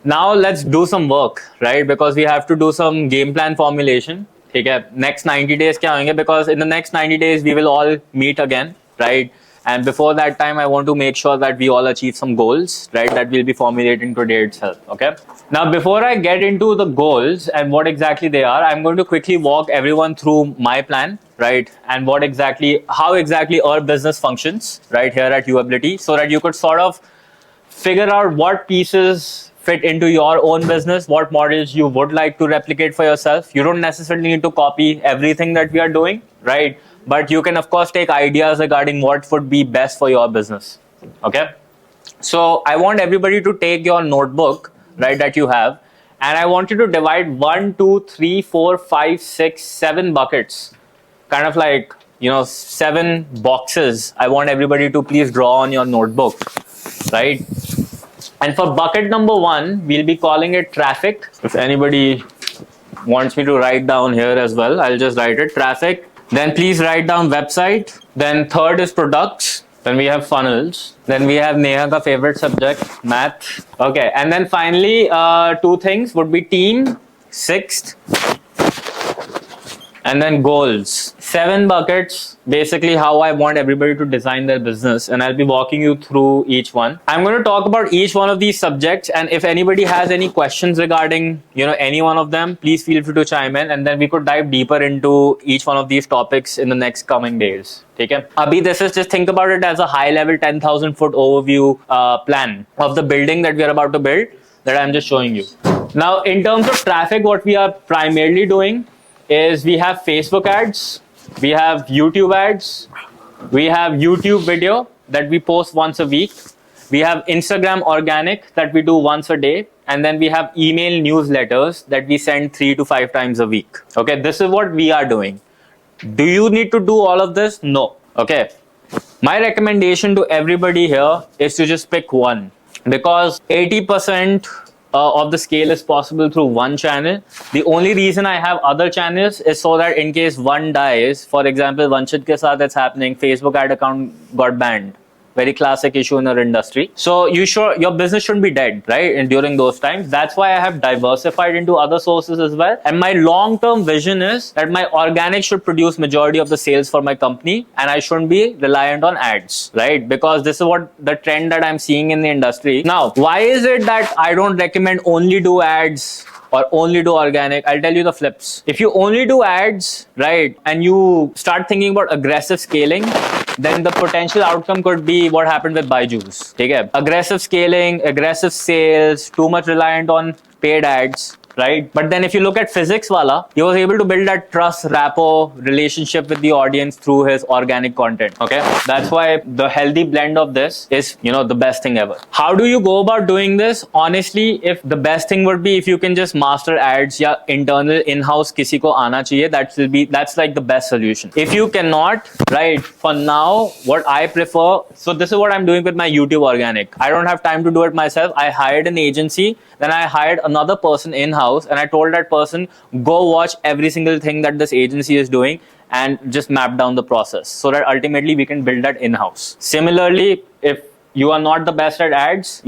Now let's do some work, right? Because we have to do some game plan formulation. Okay, next 90 days क्या होंगे? Because in the next 90 days we will all meet again, right? And before that time, I want to make sure that we all achieve some goals, right? That we'll be formulating today itself. Okay. Now, before I get into the goals and what exactly they are, I'm going to quickly walk everyone through my plan, right? And how exactly our business functions, right? Here at UAbility, so that you could sort of figure out what pieces fit into your own business, what models you would like to replicate for yourself. You don't necessarily need to copy everything that we are doing, right? But you can, of course, take ideas regarding what would be best for your business. Okay. So I want everybody to take your notebook, right, that you have, and I want you to divide 1, 2, 3, 4, 5, 6, 7 buckets, kind of like, 7 boxes. I want everybody to please draw on your notebook, right? And for bucket number 1, we'll be calling it traffic. If anybody wants me to write down here as well, I'll just write it, traffic. Then please write down website. Then third is products. Then we have funnels. Then we have Neha ka favorite subject, math. Okay, and then finally, 2 things would be team, 6th, and then goals. 7 buckets, basically how I want everybody to design their business, and I'll be walking you through each one. I'm going to talk about each one of these subjects, and if anybody has any questions regarding, any one of them, please feel free to chime in, and then we could dive deeper into each one of these topics in the next coming days. Okay. Abhi, this is just think about it as a high level 10,000 foot overview plan of the building that we are about to build that I'm just showing you. Now, in terms of traffic, what we are primarily doing is we have Facebook ads, we have YouTube ads, we have YouTube video that we post once a week, we have Instagram organic that we do once a day, and then we have email newsletters that we send 3 to 5 times a week. Okay, this is what we are doing. Do you need to do all of this? No. Okay. My recommendation to everybody here is to just pick one, because 80% of the scale is possible through one channel. The only reason I have other channels is so that in case one dies, for example, Vanshit ke saath it's happening, Facebook ad account got banned. Very classic issue in our industry. So your business shouldn't be dead, right? And during those times, that's why I have diversified into other sources as well. And my long-term vision is that my organic should produce majority of the sales for my company, and I shouldn't be reliant on ads, right? Because this is what the trend that I'm seeing in the industry. Now, why is it that I don't recommend only do ads or only do organic? I'll tell you the flips. If you only do ads, right, and you start thinking about aggressive scaling, then the potential outcome could be what happened with Byju's. Okay? Aggressive scaling, aggressive sales, too much reliant on paid ads, right? But then if you look at physics wala, he was able to build that trust, rapport, relationship with the audience through his organic content. Okay, that's why the healthy blend of this is, the best thing ever. How do you go about doing this? Honestly, if the best thing would be if you can just master ads, ya internal in-house kisi ko aana chahiye, that's like the best solution. If you cannot, right, for now, what I prefer, so this is what I'm doing with my YouTube organic. I don't have time to do it myself. I hired an agency, then I hired another person in-house, and I told that person, go watch every single thing that this agency is doing and just map down the process so that ultimately we can build that in-house. Similarly, if you are not the best at ads,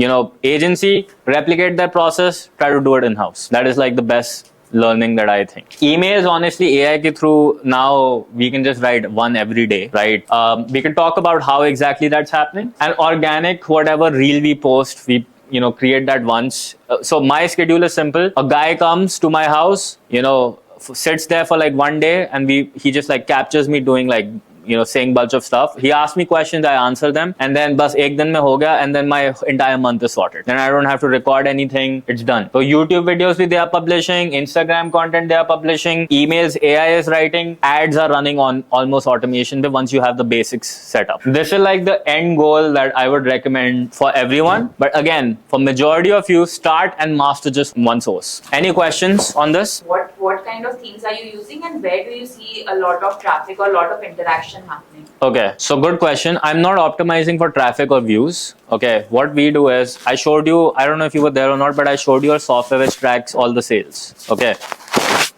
agency, replicate that process, try to do it in-house. That is like the best learning that I think. Emails, honestly, AI ke through, now we can just write one every day, right? We can talk about how exactly that's happening. And organic, whatever reel we post, we create that once. So my schedule is simple. A guy comes to my house, sits there for like 1 day, and he just like captures me doing like, saying bunch of stuff. He asks me questions, I answer them, and then bas ek din mein ho gaya, and then my entire month is sorted. Then I don't have to record anything. It's done. So YouTube videos they are publishing, Instagram content they are publishing, emails AI is writing, ads are running on almost automation once you have the basics set up. This is like the end goal that I would recommend for everyone. But again, for majority of you, start and master just one source. Any questions on this? What kind of themes are you using, and where do you see a lot of traffic or a lot of interaction happening? Okay, so good question. I'm not optimizing for traffic or views. Okay, what we do is, I showed you, I don't know if you were there or not, but I showed you a software which tracks all the sales. Okay,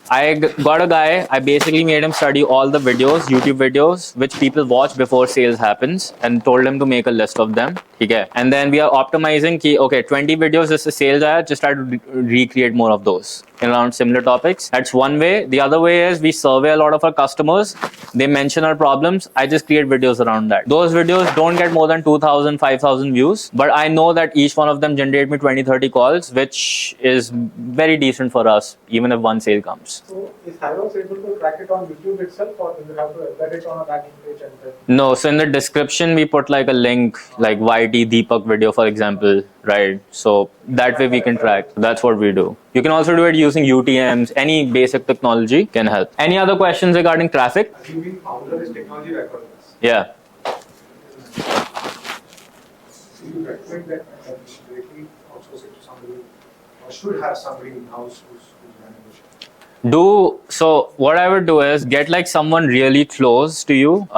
got a guy. I basically made him study all the videos, YouTube videos, which people watch before sales happens, and told him to make a list of them. Okay. And then we are optimizing. Okay, 20 videos is the sales ad. Just try to recreate more of those around similar topics. That's one way. The other way is we survey a lot of our customers. They mention our problems. I just create videos around that. Those videos don't get more than 2,000, 5,000 views, but I know that each one of them generate me 20, 30 calls, which is very decent for us, even if one sale comes. So is Hyros able to track it on YouTube itself, or do you have to embed it on a landing page and then? No, so in the description we put like a link, like YT Deepak video, for example, right? So that way we can track. That's what we do. You can also do it using UTMs. Any basic technology can help. Any other questions regarding traffic? Assuming founder is technology background. Yeah. Do you recommend that directly outsource it to somebody, or should have somebody in house who's managing it? So what I would do is get like someone really close to you,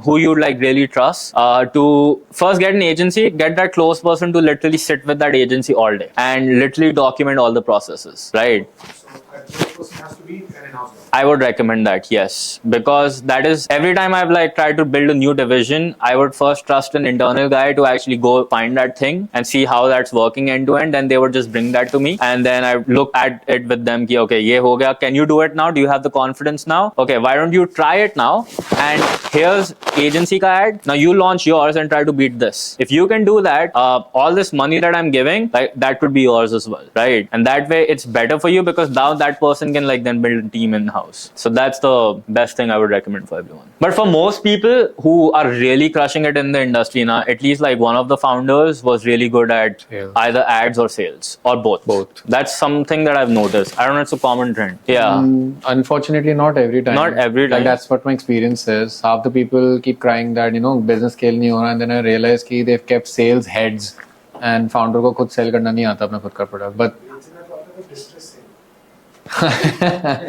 who you like really trust, to first get an agency, get that close person to literally sit with that agency all day and literally document all the processes, right? So that person has to be an in-house guy. I would recommend that, yes, because that is every time I've like tried to build a new division, I would first trust an internal guy to actually go find that thing and see how that's working end to end. Then they would just bring that to me, and then I look at it with them. Ki, okay, ye ho gaya. Can you do it now? Do you have the confidence now? Okay, why don't you try it now? And here's agency ka ad. Now you launch yours and try to beat this. If you can do that, all this money that I'm giving, like that could be yours as well, right? And that way it's better for you because now that person can like then build a team in house. So that's the best thing I would recommend for everyone. But for most people who are really crushing it in the industry now, at least like one of the founders was really good at either ads or sales or both. That's something that I've noticed. I don't know, it's a common trend. Yeah. Unfortunately, not every time. Not every time. Like that's what my experience is. Half the people keep crying that business scale nahi ho raha, and then I realize कि they've kept sales heads and founder को खुद sell करना नहीं आता अपना खुद का product. But It's in a problem of distress sale.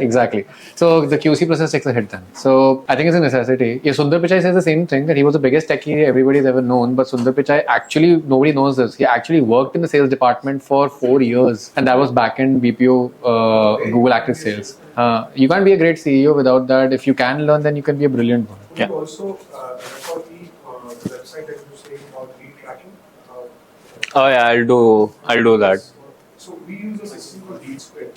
exactly. So the QC process takes a hit then. So I think it's a necessity. Yeah, Sundar Pichai says the same thing, that he was the biggest techie everybody's ever known. But Sundar Pichai actually, nobody knows this. He actually worked in the sales department for 4 years, and that was back-end BPO Google Active Sales. You can't be a great CEO without that. If you can learn, then you can be a brilliant one. Could you also record the website that you say about lead tracking? Oh yeah, I'll do that. So we use a system called Lead Square.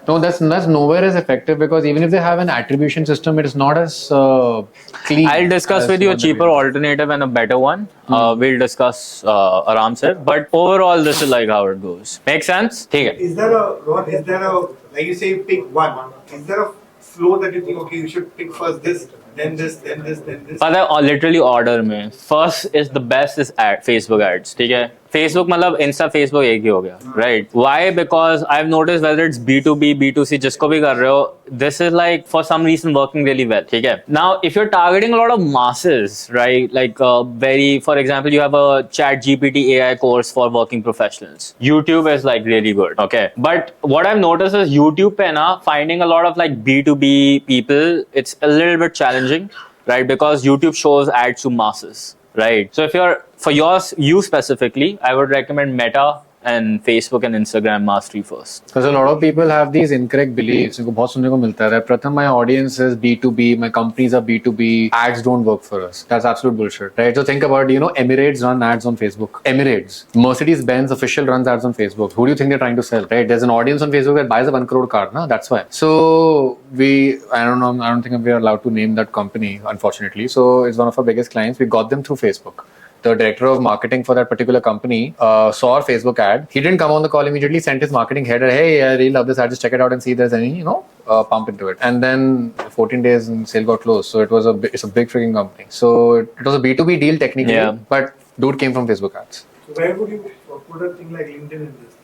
No, that's nowhere as effective, because even if they have an attribution system, it is not as clean. I'll discuss as with you a what they cheaper do. alternative and a better one. We'll discuss Aram sir. But overall, this is like how it goes. Make sense? ठीक है. Is there a, like you say, pick one? Is there a flow that you think, okay, you should pick first this, then this, then this, then this? पता है literally order में first is the best is Facebook ads. ठीक है. Facebook मतलब Insta Facebook एक ही हो गया, right? Why? Because I've noticed whether it's B2B, B2C, जिसको भी कर रहे हो, this is like for some reason working really well. ठीक है. Now, if you're targeting a lot of masses, right? Like for example, you have a Chat GPT AI course for working professionals. YouTube is like really good, okay? But what I've noticed is YouTube पे ना finding a lot of like B2B people, it's a little bit challenging, right? Because YouTube shows ads to masses. Right. So if for you specifically, I would recommend Meta and Facebook and Instagram mastery first. Because a lot of people have these incorrect beliefs. इनको बहुत सुनने को मिलता है. Pratham, my audience is B2B, my companies are B2B, ads don't work for us. That's absolute bullshit, right? So think about, Emirates run ads on Facebook. Emirates. Mercedes-Benz official runs ads on Facebook. Who do you think they're trying to sell, right? There's an audience on Facebook that buys a 1 crore car, na? That's why. So I don't think we are allowed to name that company, unfortunately. So it's one of our biggest clients. We got them through Facebook. The director of marketing for that particular company saw our Facebook ad. He didn't come on the call immediately, sent his marketing head, hey, I really love this ad, just check it out and see if there's any, pump into it. And then 14 days and sale got closed. So it's a big freaking company. So it was a B2B deal technically, but dude came from Facebook ads. So where would you put a thing like LinkedIn in this?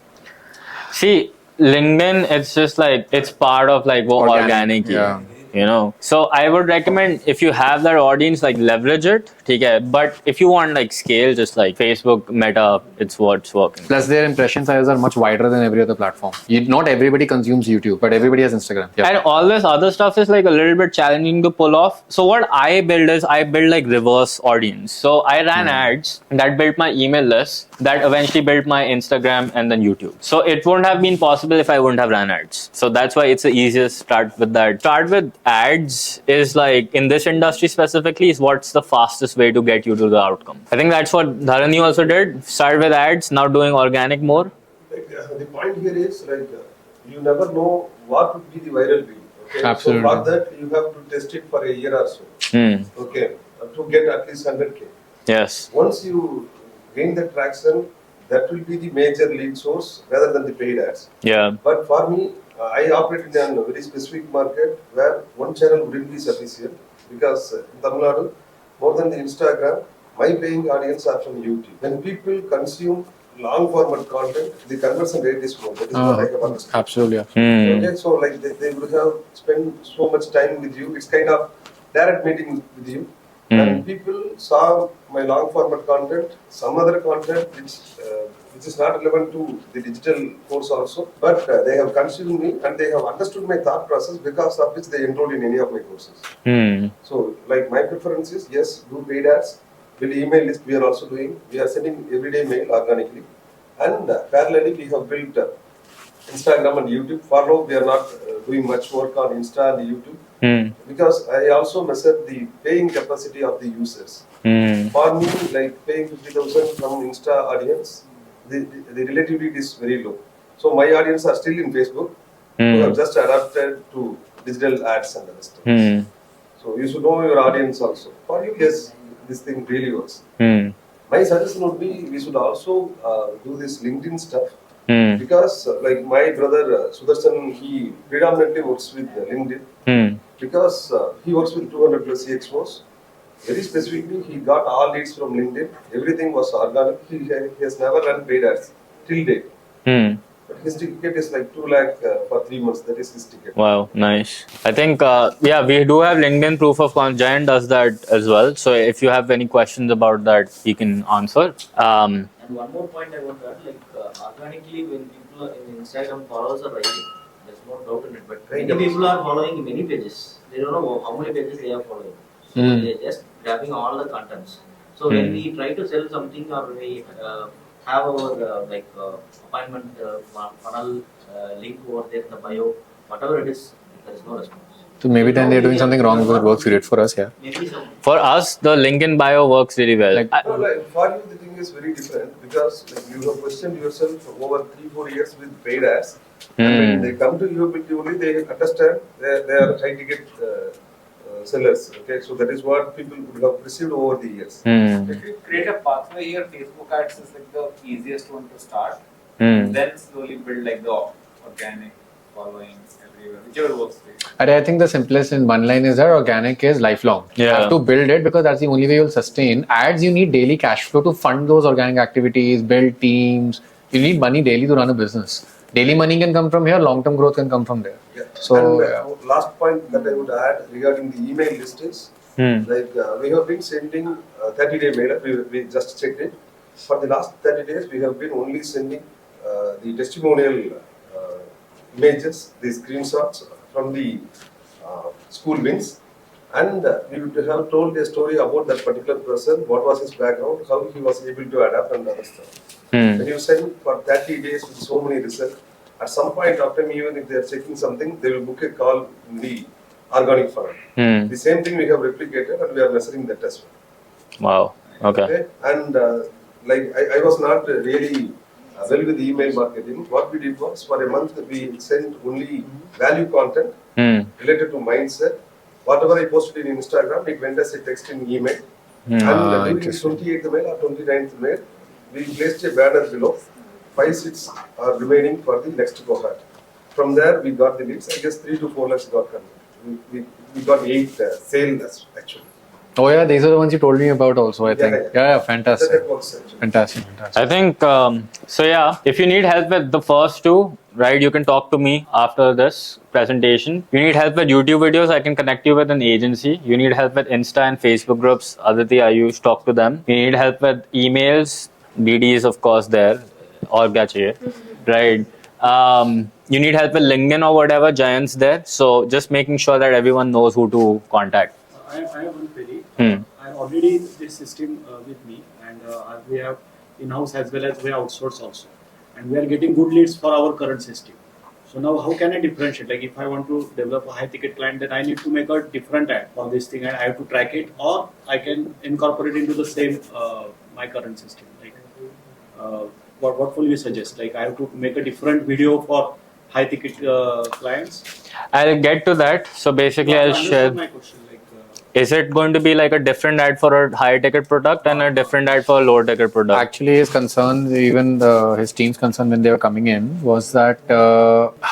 See, LinkedIn, it's just like, it's part of like organic. Yeah. you know. So I would recommend, if you have that audience, like leverage it, okay? But if you want like scale, just like Facebook, Meta, it's what's working. Plus, their impression sizes are much wider than every other platform. Not everybody consumes YouTube, but everybody has Instagram. Yeah. And all this other stuff is like a little bit challenging to pull off. So what I build is, I build like reverse audience. So I ran ads that built my email list, that eventually built my Instagram and then YouTube. So it wouldn't have been possible if I wouldn't have ran ads. So that's why it's the easiest. Start with that. Start with ads is like, in this industry specifically, is what's the fastest way to get you to the outcome. I think that's what Dharani also did. Start with ads, now doing organic more. The point here is you never know what would be the viral video. Okay? Absolutely. So for that you have to test it for a year or so. Okay, to get at least 100K. Yes. Once you gain the traction, that will be the major lead source rather than the paid ads. Yeah. But for me, I operate in a very specific market where one channel wouldn't be sufficient, because in Tamil Nadu, more than the Instagram, my paying audience are from YouTube. When people consume long format content, the conversion rate is low. That is what I have understood. Absolutely. Okay, so like they would have spent so much time with you. It's kind of direct meeting with you. And people saw my long format content, some other content which is not relevant to the digital course also, but they have consumed me and they have understood my thought process, because of which they enrolled in any of my courses. So like my preference is, yes, do paid ads. Build email list, we are also doing. We are sending everyday mail organically. And parallelly, we have built Instagram and YouTube. For now, we are not doing much work on Insta and YouTube. Because I also measure the paying capacity of the users. For me, like paying 50,000 from Insta audience, the relativity is very low. So my audience are still in Facebook, who have just adapted to digital ads and other stuff. So you should know your audience also. For you, yes, this thing really works. My suggestion would be, we should also do this LinkedIn stuff. Because like my brother Sudarshan, he predominantly works with LinkedIn. Because he works with 200 plus CXOs. Very specifically, he got all leads from LinkedIn. Everything was organic. He has never run paid ads till date. But his ticket is like 2 lakh for 3 months. That is his ticket. Wow, nice. I think, yeah, we do have LinkedIn proof of concept. Giant does that as well. So if you have any questions about that, he can answer. And one more point I want to add, organically, when people are in Instagram, followers are rising. There's no doubt in it. But many people are following many pages. They don't know how many pages they are following. So they're just grabbing all the contents. So when we try to sell something, or we have our appointment funnel link over there in the bio, whatever it is, there is no response. So maybe then they're doing something wrong, because it works great for us. Yeah. Maybe some. For us, the LinkedIn bio works really well. For you, the thing is very different, because you have questioned yourself over 3-4 years with paid ads. And when they come to you, only they understand they are trying to get sellers. Okay, so that is what people would have received over the years. If you create a pathway here, Facebook ads is like the easiest one to start. Then slowly build like the organic following everywhere, whichever works for you. I think the simplest in one line is that organic is lifelong. You Yeah. have to build it, because that's the only way you'll sustain. Ads, you need daily cash flow to fund those organic activities, build teams. You need money daily to run a business. Daily money can come from here, long-term growth can come from there. Yeah. So, and last point that I would add regarding the email list is, we have been sending 30-day mailer. We just checked it. For the last 30 days, we have been only sending the testimonial images, the screenshots from the school wins, and we would have told a story about that particular person, what was his background, how he was able to adapt, and other stuff. When you send for 30 days with so many results, at some point of time, even if they are checking something, they will book a call in the organic funnel. The same thing we have replicated, and we are measuring that as Wow. well. Okay. And I was not really well with email marketing. What we did was, for a month, we sent only value content related to mindset. Whatever I posted in Instagram, it went as a text in email. And during the 28th mail or 29th mail, we placed a banner below. 5 seats are remaining for the next cohort. From there, we got the leads. I guess 3 to 4 lakhs got converted. We got 8 sales actually. Oh yeah, these are the ones you told me about also, I think. Yeah. Yeah, fantastic. That works actually. Fantastic. I think so. Yeah, if you need help with the first two, right, you can talk to me after this presentation. You need help with YouTube videos, I can connect you with an agency. You need help with Insta and Facebook groups, Aditi, I use, talk to them. You need help with emails, BD is of course there, or gachiye, right? You need help with LinkedIn or whatever, Giants there. So just making sure that everyone knows who to contact. I have one query. Hmm. I already this system with me, and we have in-house as well as we outsource also, and we are getting good leads for our current system. So now, how can I differentiate? Like, if I want to develop a high-ticket client, then I need to make a different ad for this thing, and I have to track it, or I can incorporate into the same my current system. Like, what will you suggest? Like, I have to make a different video for high-ticket clients. I'll get to that. So basically, I'll share. My question, like, Is it going to be like a different ad for a higher ticket product and a different ad for a lower ticket product? Actually, his concern, even his team's concern when they were coming in, was that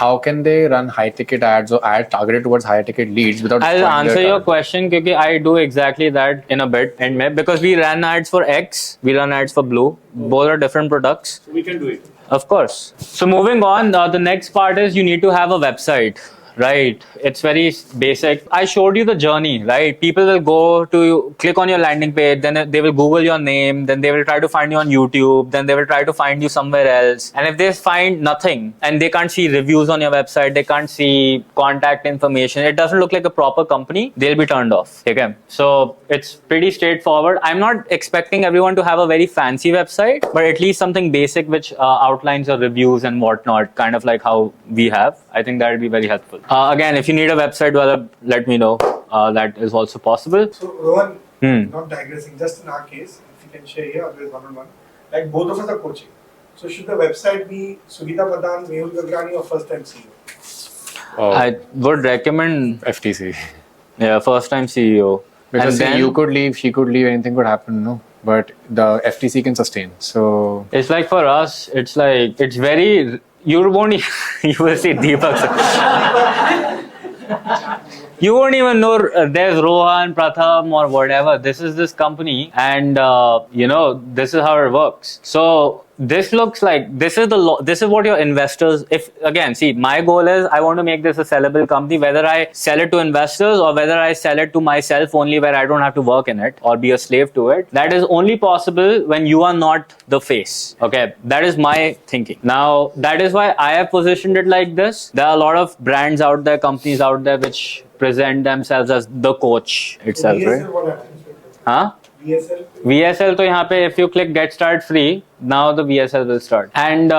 how can they run high ticket ads or ads targeted towards high ticket leads without? I'll destroying their answer your target? question because I do exactly that in a bit, and because we ran ads for X, we run ads for Blue. Both are different products. so we can do it. Of course. So moving on, the next part is you need to have a website. Right, it's very basic. I showed you the journey, right? People will go to click on your landing page, then they will Google your name, then they will try to find you on YouTube, then they will try to find you somewhere else. And if they find nothing and they can't see reviews on your website, they can't see contact information, it doesn't look like a proper company, they'll be turned off. Okay, so it's pretty straightforward. I'm not expecting everyone to have a very fancy website, but at least something basic which outlines your reviews and whatnot, kind of like how we have. I think that would be very helpful. Again, if you need a website, well, let me know. That is also possible. So Rohan, Hmm. not digressing, just in our case, if you can share here, otherwise one-on-one, like both of us are coaching. So should the website be Sugita Pradhan, Mehul Gagrani, or first time CEO? Oh, I would recommend, FTC. yeah, first time CEO. Because And then- you could leave, she could leave, anything could happen, no? But the FTC can sustain. So It's like for us, it's like, it's very, you won't, you will see Deepak. You won't even know there's Rohan, Pratham or whatever. This company, and this is how it works. So this looks like this is what your investors. If again, see, my goal is I want to make this a sellable company. Whether I sell it to investors or whether I sell it to myself only, where I don't have to work in it or be a slave to it. That is only possible when you are not the face. Okay, that is my thinking. Now that is why I have positioned it like this. There are a lot of brands out there, companies out there which present themselves as the coach itself, right? VSL, what happens? Huh? VSL? VSL, to यहाँ पे if you click get start free, now the VSL will start. And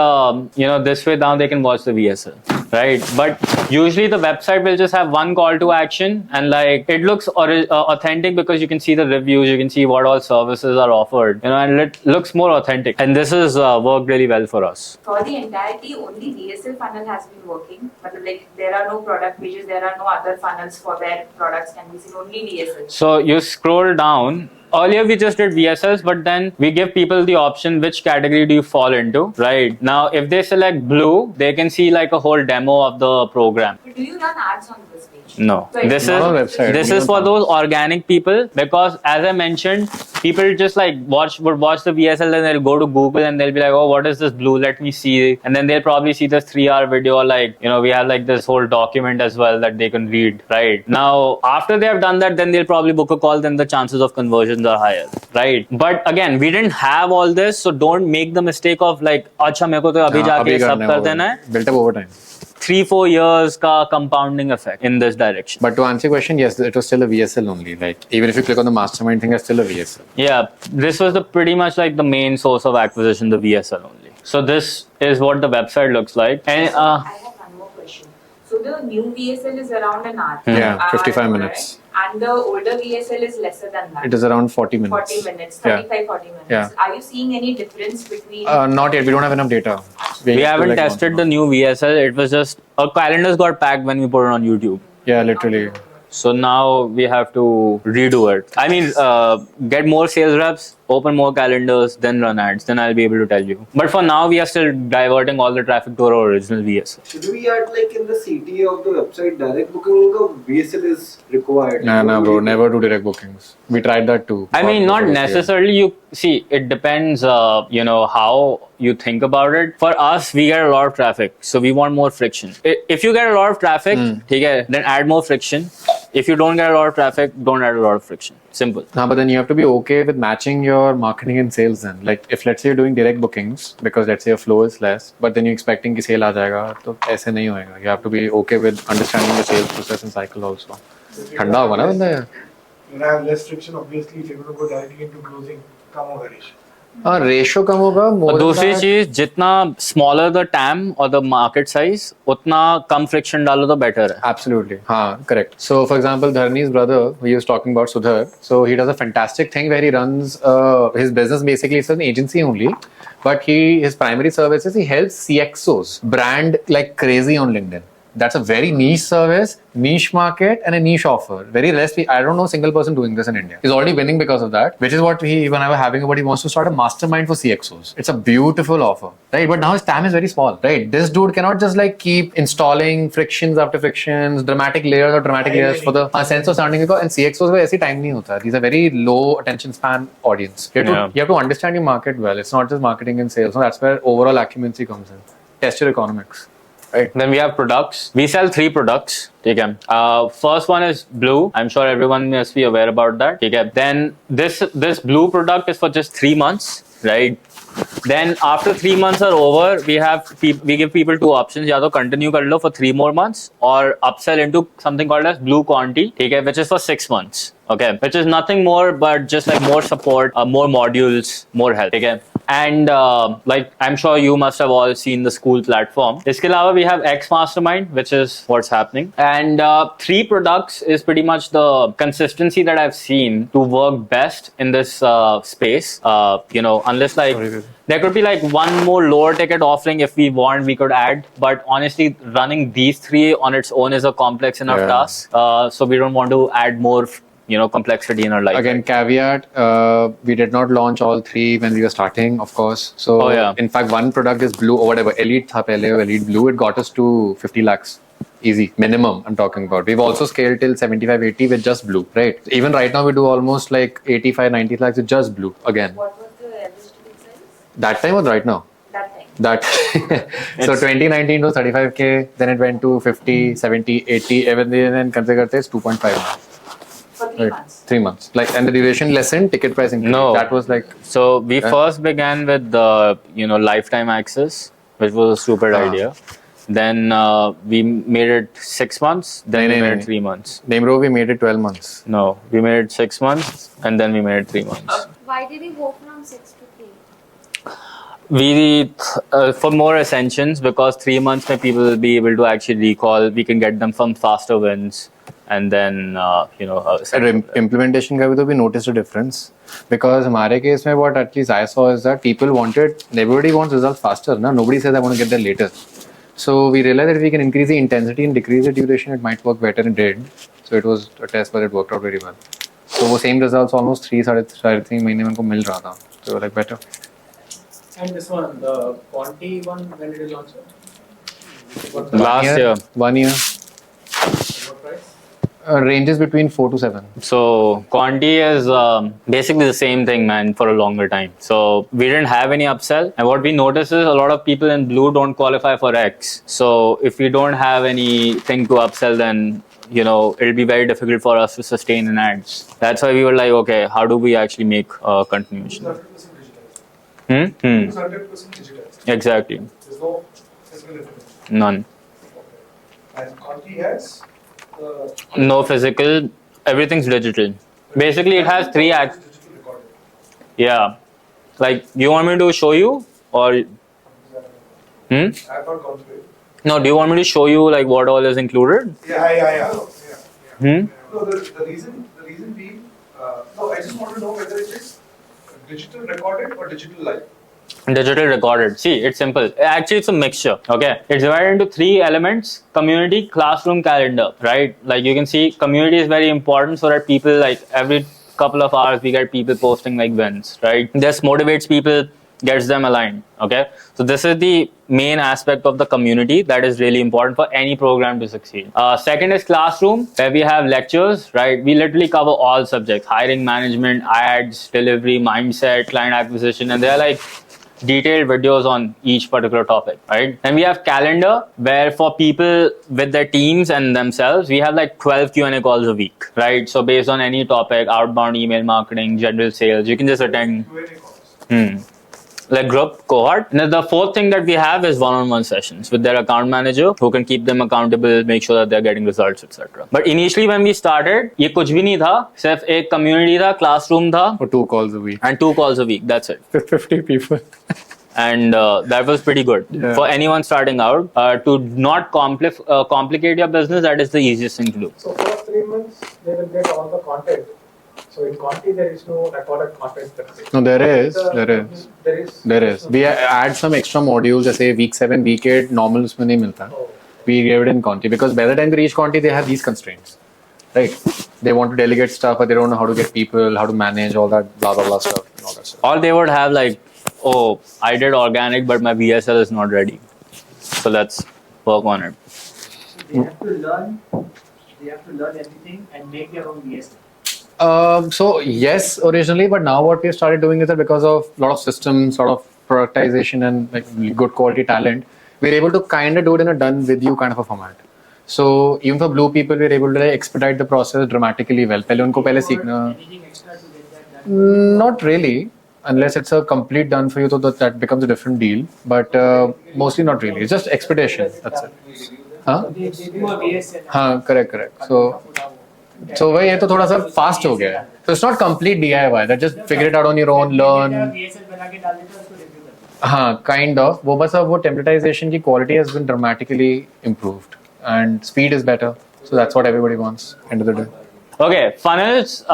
this way now they can watch the VSL, right? But usually the website will just have one call to action, and like it looks authentic because you can see the reviews, you can see what all services are offered, and it looks more authentic. And this has worked really well for us. For the entirety, only VSL funnel has been working. But like there are no product pages, there are no other funnels for where products can be seen. Only VSL. So you scroll down. Earlier we just did VSLs, but then we give people the option which category do you fall into, right? Now if they select blue, they can see like a whole demo of the program. But do you run ads on this page? No, So this not on is website. this We is don't for run. those organic people, because as I mentioned, people just like would watch the VSL and they'll go to Google and they'll be like, oh, what is this blue? Let me see. And then they'll probably see this 3-hour video. Like, we have like this whole document as well that they can read, right? Now, after they have done that, then they'll probably book a call, then the chances of conversions are higher, right? But again, we didn't have all this, so don't make the mistake of like, acha मेरे को तो अभी जाके अभी सब करना कर है देना है. built up over time. 3-4 years ka compounding effect in this direction. But to answer your question, yes, it was still a VSL only. Like even if you click on the mastermind thing, it's still a VSL. Yeah, this was the pretty much like the main source of acquisition, the VSL only. So this is what the website looks like. And I have one more question. So the new VSL is around an hour. Yeah, 55 hour, minutes. right? And the older VSL is lesser than that. It is around 40 minutes. 40 minutes, Yeah. 35-40 minutes. Yeah. Are you seeing any difference between? Not yet. We don't have enough data. we need to, haven't like, tested the month new VSL. It was just our calendars got packed when we put it on YouTube. Yeah, literally. So now we have to redo it. I mean, get more sales reps, open more calendars, then run ads. Then I'll be able to tell you. But for now, we are still diverting all the traffic to our original VSL. Should we add like in the CTA of the website direct booking or VSL is required? Nah, bro, never do direct bookings. We tried that too. I mean, not necessarily. You see, it depends. How you think about it. For us, we get a lot of traffic, so we want more friction. If you get a lot of traffic, then add more friction. If you don't get a lot of traffic, don't add a lot of friction. Simple. Nah, but then you have to be okay with matching your marketing and sales then. Like if let's say you're doing direct bookings because let's say your flow is less, but then you're expecting कि sale आ जाएगा, तो ऐसे नहीं होएगा. You have to be okay with understanding the sales process and cycle also. ठंडा होगा ना बंदा यार. You have less friction, obviously, if you're going to go directly into closing, कम होगा ratio. हाँ, रेशियो कम होगा. और दूसरी चीज, जितना स्मॉलर द टैम और द मार्केट साइज, उतना कम फ्रिक्शन डालो तो बेटर है. Absolutely. हाँ, correct. So, for example, Dharni's brother, who he was talking about, Sudhar, so he does a fantastic thing where he runs his business. Basically, it's an agency only, but his primary service is he helps CXOs brand like crazy on LinkedIn. That's a very niche service, niche market, and a niche offer. Very less. I don't know a single person doing this in India. He's already winning because of that, which is what when I was having about he wants to start a mastermind for CXOs. It's a beautiful offer, right? But now his TAM is very small, right? This dude cannot just like keep installing frictions after frictions, dramatic layers or dramatic layers for the sense of sounding. And CXOs में ऐसी time नहीं होता. These are very low attention span audience. You have to understand your market well. It's not just marketing and sales. So that's where overall accuracy comes in. Test your economics. Right. Then we have products. We sell 3 products. Okay. First one is blue. I'm sure everyone must be aware about that. Okay. Then this blue product is for just 3 months, right? Then after 3 months are over, we give people 2 options. या तो continue कर लो for 3 more months or upsell into something called as blue quanti, okay, which is for 6 months. Okay, which is nothing more but just like more support, more modules, more help. Okay. And like I'm sure you must have all seen the school platform. इसके अलावा we have X Mastermind, which is what's happening. And 3 products is pretty much the consistency that I've seen to work best in this space. Unless like there could be like one more lower ticket offering if we want, we could add. But honestly, running these 3 on its own is a complex enough task. So we don't want to add more complexity in our life. Again, caveat, we did not launch all 3 when we were starting, of course. So, in fact, one product is blue or whatever. Elite tha pehle, Elite Blue, it got us to 50 lakhs. Easy. Minimum, I'm talking about. We've also scaled till 75, 80 with just blue, right? Even right now, we do almost like 85, 90 lakhs with just blue again. What was the average ticket size? That time or right now? That time. That so 2019 was 35k, then it went to 50, 70, 80, even then consider it's 2.5 now. For 3 months. 3 months. Like, and the duration lessened, ticket price increased. No. That was like. So we first began with the lifetime access, which was a stupid idea. Then we made it 6 months. Then we made it 3 months. No, bro, we made it 12 months. No, we made it 6 months, and then we made it 3 months. Why did you go from 6 to 3? We for more ascensions, because 3 months mein people will be able to actually recall. We can get them from faster wins. And then, implementation का भी तो we noticed a difference, because हमारे case में what at least I saw is that people wanted, everybody wants results faster, na? Nobody says I want to get there later. So we realized that if we can increase the intensity and decrease the duration, it might work better, and did. So it was a test, but it worked out very well. So वो same results almost 3 महीने में उनको मिल रहा था. So like better. And this one, the Quanti one, when did you launch it? Last year. 1 year. What price? Ranges between 4 to 7. So Quanti is basically the same thing, man, for a longer time. So we didn't have any upsell, and what we noticed is a lot of people in blue don't qualify for X. So if we don't have anything to upsell, then it'll be very difficult for us to sustain in ads. That's why we were like, okay, how do we actually make continuation? 100% digitized. It's 100% digitized. Exactly. There's no physical information. None. And Conti has No physical. Everything's digital. Basically, it has 3 acts. digital recording. Yeah. Like, you want me to show you, or I have not gone through it. no? Do you want me to show you like what all is included? Yeah. Hmm. No, the reason being, no, I just want to know whether it is digital recorded or digital live. Digital recorded. See, it's simple. Actually, it's a mixture. Okay, it's divided into 3 elements: community, classroom, calendar. Right? Like you can see, community is very important so that people, like, every couple of hours, we get people posting like wins, right? This motivates people, gets them aligned. Okay, so this is the main aspect of the community that is really important for any program to succeed. Second is classroom, where we have lectures, right? We literally cover all subjects: hiring management, ads, delivery, mindset, client acquisition, and they're like detailed videos on each particular topic, right? And we have calendar, where for people with their teams and themselves, we have like 12 Q&A calls a week, right? So based on any topic, outbound email marketing, general sales, you can just attend. Like group cohort. And then the fourth thing that we have is one-on-one sessions with their account manager, who can keep them accountable, make sure that they're getting results, etc. But initially when we started, ये कुछ भी नहीं था, सिर्फ एक community था, classroom था, For 2 calls a week. and 2 calls a week. That's it. 50 people. And that was pretty good for anyone starting out. To not complicate your business, that is the easiest thing to do. So first 3 months, they will get all the content. So in Conti, there is no recorded content per se. No, there is. There is. We add some extra modules, जैसे week 7, week 8, normal उसमें नहीं मिलता. We gave it in Conti because by the time they reach Conti, they have these constraints, right? They want to delegate stuff, but they don't know how to get people, how to manage all that blah blah blah stuff, and all that stuff. Or they would have like, oh, I did organic, but my VSL is not ready. So let's work on it. So they have to learn. They have to learn everything and make their own VSL. So yes, originally, but now what we've started doing is that because of a lot of systems, sort of productization and like good quality talent, we're able to kind of do it in a done with you kind of a format. So even for blue people, we're able to like, expedite the process dramatically well. पहले उनको पहले सीखना. Anything extra to get that done? Not really, unless it's a complete done for you, so that becomes a different deal. But mostly not really. It's just expedition. That's it. Huh? They do a VSL. हाँ, correct. So वही ये तो थोड़ा सा fast हो गया है. So it's not complete DIY. That just figure it out on your own, learn. VSL बना के डाल देते हैं उसको review करते हैं. हाँ, kind of. वो बस अब वो templatization की quality has been dramatically improved and speed is better. So that's what everybody wants. End of the day. Okay, funnels.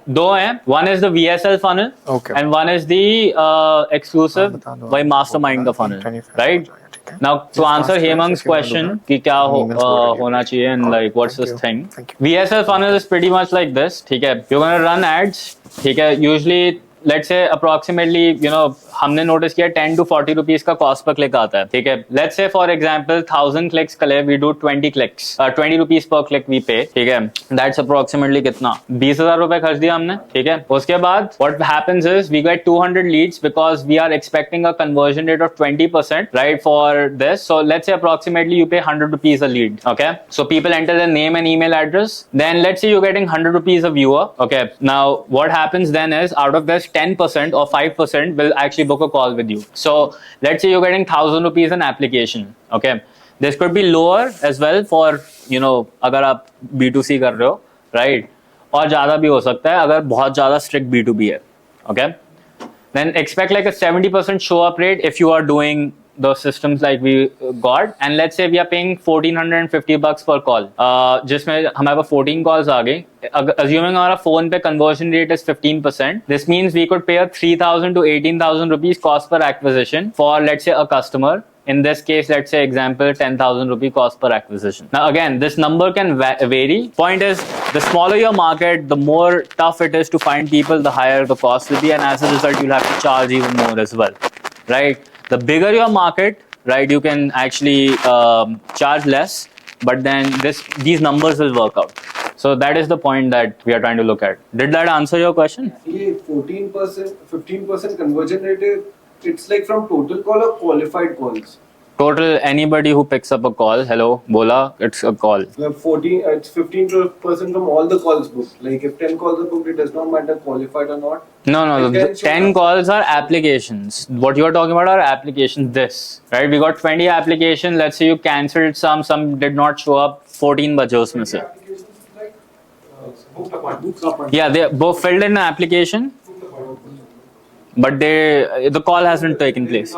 दो हैं. One is the VSL funnel, Okay. and one is the exclusive by mastermind the funnel, right? Now, to answer Hemang's question, कि क्या होना चाहिए and like what's this thing? VSL funnel is pretty much like this. ठीक है? You're gonna run ads. ठीक है? Usually, let's say approximately, हमने notice किया 10 to 40 rupees का cost per click आता है. ठीक है? Let's say for example 1000 clicks के लिए we do 20 clicks, 20 rupees per click we pay. ठीक है? That's approximately कितना? 20,000 रुपए खर्च दिया हमने. ठीक है? उसके बाद what happens is we get 200 leads because we are expecting a conversion rate of 20%, right, for this. So let's say approximately you pay 100 rupees a lead. Okay? So people enter their name and email address. Then let's say you're getting 100 rupees a viewer. Okay? Now what happens then is out of this 10% or 5% will actually book a call with you. So let's say you're getting 1,000 rupees an application. Okay, this could be lower as well for अगर आप B2C कर रहे हो, right? और ज़्यादा भी हो सकता है अगर बहुत ज़्यादा strict B2B है. Okay, then expect like a 70% show up rate if you are doing the systems like we got, and let's say we are paying $1,450 per call, जिसमें हमारे पास 14 calls आ गई. Assuming हमारा phone पे conversion rate is 15%, this means we could pay a 3,000 to 18,000 rupees cost per acquisition for let's say a customer. In this case, let's say example 10,000 rupee cost per acquisition. Now again, this number can vary. Point is, the smaller your market, the more tough it is to find people, the higher the cost will be, and as a result, you'll have to charge even more as well, right? The bigger your market, right, you can actually charge less, but then these numbers will work out. So that is the point that we are trying to look at. Did that answer your question? ये 14%, 15% conversion rate, it's like from total call or qualified calls? Total, anybody who picks up a call, hello, bola, it's a call. It's 15% from all the calls booked. Like if 10 calls are booked, it does not matter qualified or not. No, the 10 calls are applications. What you are talking about are applications. This, right? We got 20 applications. Let's say you cancelled some did not show up. 14 baje usme se. Yeah, they both filled in an application, but the call hasn't taken place.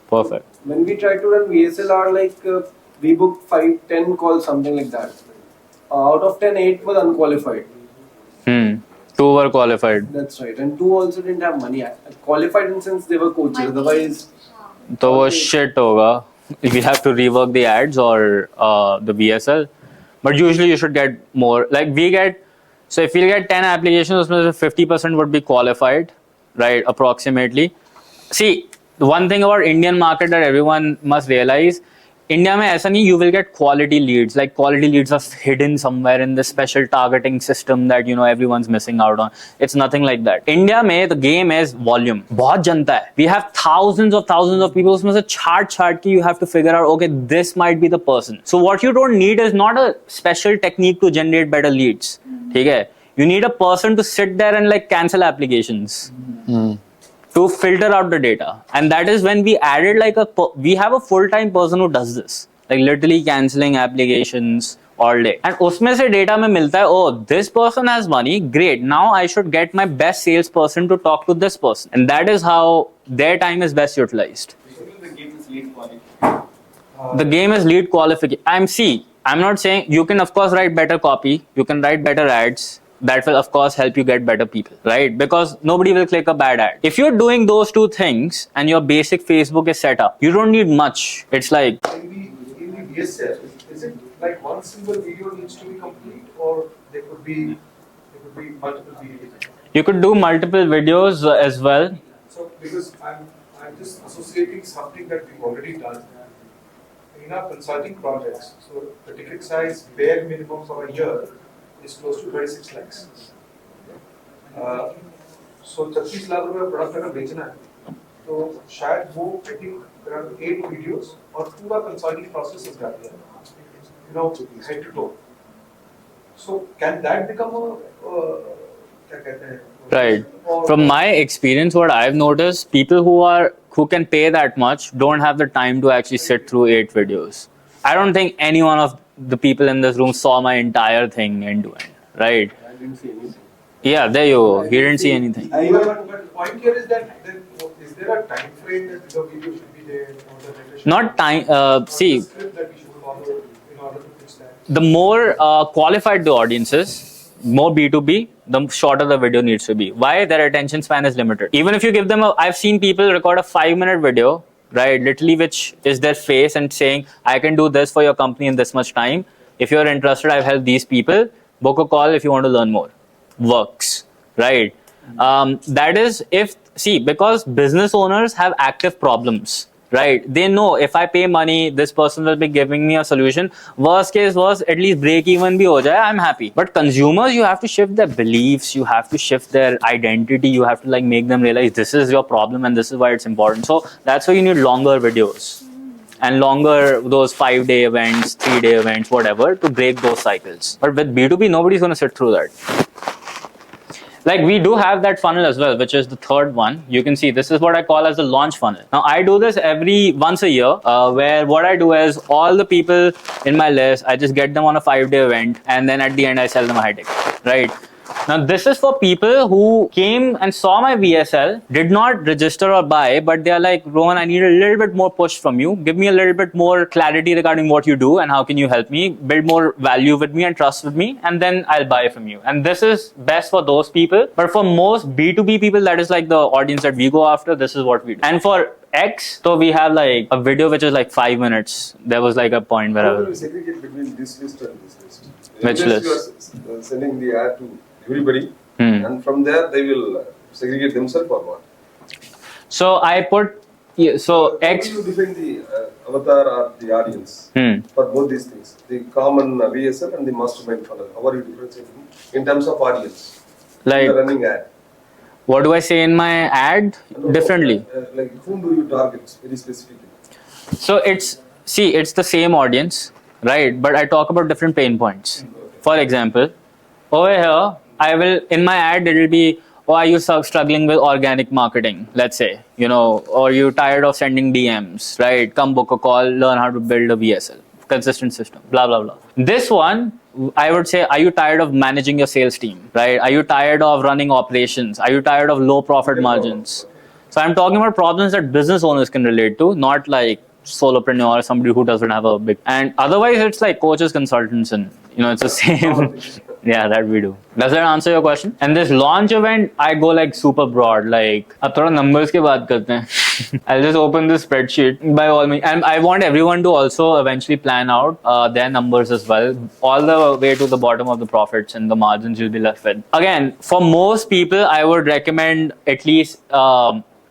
Perfect. When we try to run VSLR, like we booked 5-10 calls, something like that. Out of 10, 8 were unqualified. 2 were qualified. That's right, and 2 also didn't have money. Qualified in sense they were coaches. Otherwise, तो वो shit होगा. We have to rework the ads or the VSL. But usually you should get more. Like we get So if you get 10 applications, 50% would be qualified, right? Approximately. See, the one thing about Indian market that everyone must realize, India में ऐसा नहीं, you will get quality leads. Like quality leads are hidden somewhere in this special targeting system that everyone's missing out on. It's nothing like that. India में the game is volume. बहुत जनता है. We have thousands of people. उसमें से छाट के you have to figure out, okay, this might be the person. So what you don't need is not a special technique to generate better leads. ठीक है? You need a person to sit there and like cancel applications. To filter out the data, and that is when we added we have a full-time person who does this, like literally canceling applications all day, and usme se data mein milta hai, oh, this person has money, great, now I should get my best salesperson to talk to this person, and that is how their time is best utilized. The game is lead qualification. The game is lead qualification. I'm not saying you can of course write better copy, you can write better ads. That will of course help you get better people, right? Because nobody will click a bad ad. If you're doing those two things and your basic Facebook is set up, you don't need much. It's like In the DSL, is it like one single video needs to be complete, or there could be multiple videos? you could do multiple videos as well. So because I'm just associating something that we've already done in our consulting projects. So the ticket size bare minimum for a year is close to 26 lakhs. So 36 lakh रुपए product अगर बेचना है तो शायद वो I think around 8 videos और पूरा consulting process is got there, head to toe. So can that become a क्या कहते हैं? Right. From my experience, what I've noticed, people who can pay that much don't have the time to actually sit through 8 videos. I don't think any one of the people in this room saw my entire thing end to end, right? I didn't see anything. Yeah, there you go. He didn't see anything. But the point here is that then, is there a time frame that the video should be there, or the narration? Not time. See, the script that we should follow in order to pitch that. the more qualified the audience is, more B2B, the shorter the video needs to be. Why? Their attention span is limited. Even if you give them I've seen people record a 5-minute video, right, literally, which is their face and saying, I can do this for your company in this much time. If you're interested, I've helped these people. Book a call if you want to learn more. Works, right? That is because business owners have active problems, right? They know if I pay money, this person will be giving me a solution. Worst case was at least break even bhi ho jaye, I'm happy. But consumers, you have to shift their beliefs, you have to shift their identity, you have to make them realize this is your problem and this is why it's important. So that's why you need longer videos and longer those 5-day events, 3-day events, whatever, to break those cycles. But with B2B, nobody's going to sit through that. Like we do have that funnel as well, which is the third one. You can see this is what I call as the launch funnel. Now I do this once a year, where what I do is all the people in my list, I just get them on a 5-day event, and then at the end I sell them a high ticket, right? Now this is for people who came and saw my VSL, did not register or buy, but they are like, Rohan, I need a little bit more push from you. Give me a little bit more clarity regarding what you do and how can you help me, build more value with me and trust with me, and then I'll buy from you. And this is best for those people. But for most B2B people, that is like the audience that we go after, this is what we do. And for X, so we have like a video which is like 5 minutes. There was like a point where How will you segregate between this list and this list? Which list? You are sending the ad to everybody, and from there they will segregate themselves or what? So I put, so X. How do you define the avatar or the audience for both these things? The common VSL and the mastermind funnel. How are you differentiating in terms of audience? Like the running ad. What do I say in my ad differently? Like whom do you target very specifically? So it's the same audience, right? But I talk about different pain points. For example, over here, I will, in my ad, it will be, oh, are you struggling with organic marketing, let's say, or you tired of sending DMs, right? Come book a call, learn how to build a VSL, consistent system, blah, blah, blah. This one, I would say, are you tired of managing your sales team, right? Are you tired of running operations? Are you tired of low profit margins? So I'm talking about problems that business owners can relate to, not like solopreneur or somebody who doesn't have a big, and otherwise it's like coaches, consultants, and it's the same. Yeah, that we do. Does that answer your question? And this launch event, I go like super broad, like अब थोड़ा numbers के बात करते हैं. I'll just open this spreadsheet by all means. And I want everyone to also eventually plan out their numbers as well, all the way to the bottom of the profits and the margins you'll be left with. Again, for most people, I would recommend at least,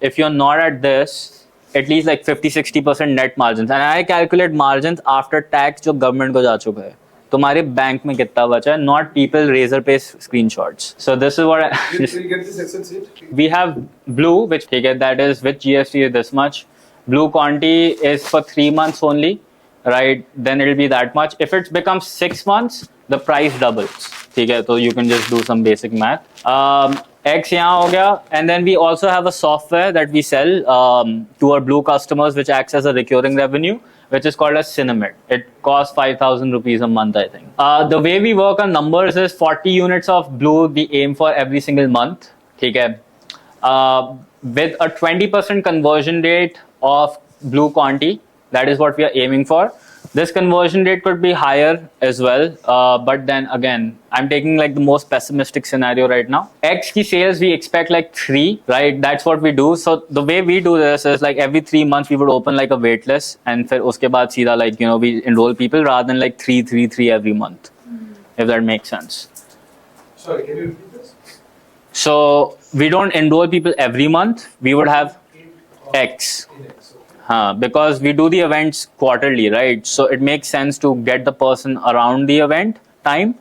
if you're not at this, at least like 50-60% net margins. And I calculate margins after tax जो government को जा चुका है. तुम्हारे bank में कितना बचा है, not people razor pay screenshots. So this is what Will you get this Excel sheet? we have blue, which that is with GST is this much. Blue Conti is for 3 months only, right? Then it'll be that much. If it becomes 6 months, the price doubles. Okay, so you can just do some basic math. X यहाँ हो गया, and then we also have a software that we sell to our blue customers, which acts as a recurring revenue, which is called as Cinemit. It costs 5,000 rupees a month, I think. The way we work on numbers is 40 units of blue we aim for every single month. Okay. With a 20% conversion rate of blue Conti, that is what we are aiming for. This conversion rate could be higher as well, but then again, I'm taking like the most pessimistic scenario right now. X ki sales we expect like 3, right? That's what we do. So the way we do this is like every 3 months we would open like a wait list, and फिर उसके बाद सीधा like we enroll people rather than like 3 every month, if that makes sense. Sorry, can you repeat this? So we don't enroll people every month. We would have X. Because we do the events quarterly, right? So it makes sense to get the person around the event time,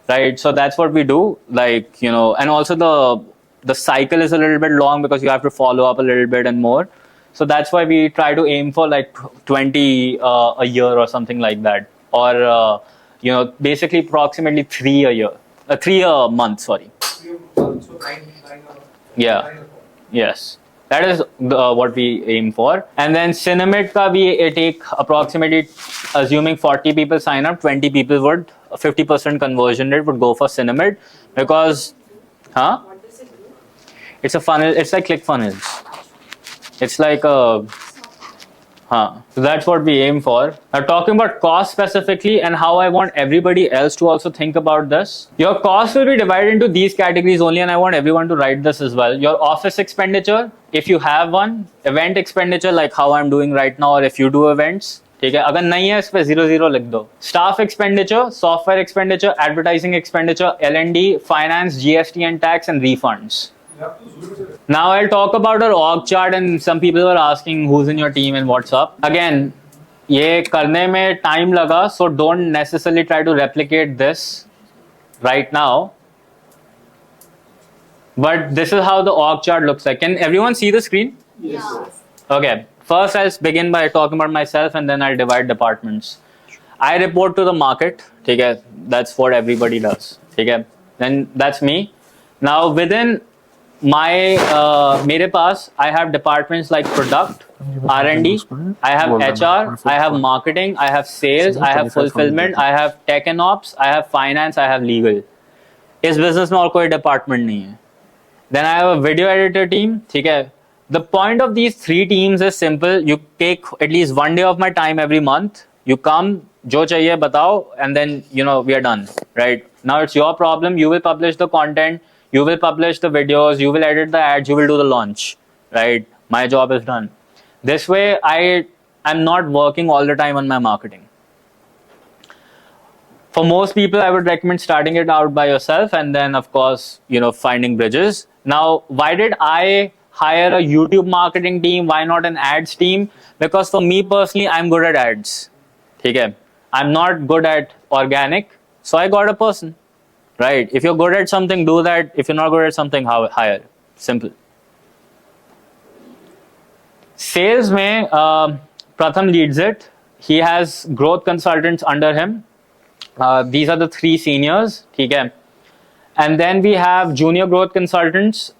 right? So that's what we do, like, and also the cycle is a little bit long because you have to follow up a little bit and more. So that's why we try to aim for like 20 a year or something like that, or basically approximately 3 a year, 3 a month. Sorry. 3 a month, so 9 Yeah. 9 a month. Yes. That is what we aim for. And then Cinemit ka we take approximately, assuming 40 people sign up, 20 people would, 50% conversion rate would go for Cinemit, because, What does it do? it's a funnel, it's like ClickFunnels. It's like a, so that's what we aim for. Now talking about cost specifically and how I want everybody else to also think about this. Your cost will be divided into these categories only, and I want everyone to write this as well. Your office expenditure, if you have one, event expenditure like how I'm doing right now, or if you do events. ठीक है, अगर नहीं है इस पे 0 लिख दो. Staff expenditure, software expenditure, advertising expenditure, L&D, finance, GST and tax, and refunds. Now I'll talk about our org chart, and some people were asking who's in your team and what's up. Again, ये करने में time लगा, so don't necessarily try to replicate this right now. But this is how the org chart looks like. Can everyone see the screen? Yes. Okay. First, I'll begin by talking about myself, and then I'll divide departments. I report to the market. Okay, that's what everybody does. Okay, then that's me. Now within my मेरे पास I have departments like product, R&D, I have HR, I have marketing, I have sales, I have fulfillment, I have tech and ops, I have finance, I have legal. इस business में और कोई department नहीं है. Then I have a video editor team. ठीक है. The point of these 3 teams is simple. You take at least 1 day of my time every month. You come, जो चाहिए बताओ, and then we are done, right? Now it's your problem. You will publish the content. You will publish the videos, you will edit the ads, you will do the launch, right? My job is done. This way, I am not working all the time on my marketing. For most people, I would recommend starting it out by yourself, and then, of course, finding bridges. Now, why did I hire a YouTube marketing team? Why not an ads team? Because for me personally, I'm good at ads. Okay? I'm not good at organic, so I got a person. Right? If you're good at something, do that. If you're not good at something, hire. Simple. Sales mein, Pratham leads it. He has growth consultants under him. These are the 3 seniors. Okay? And then we have junior growth consultants,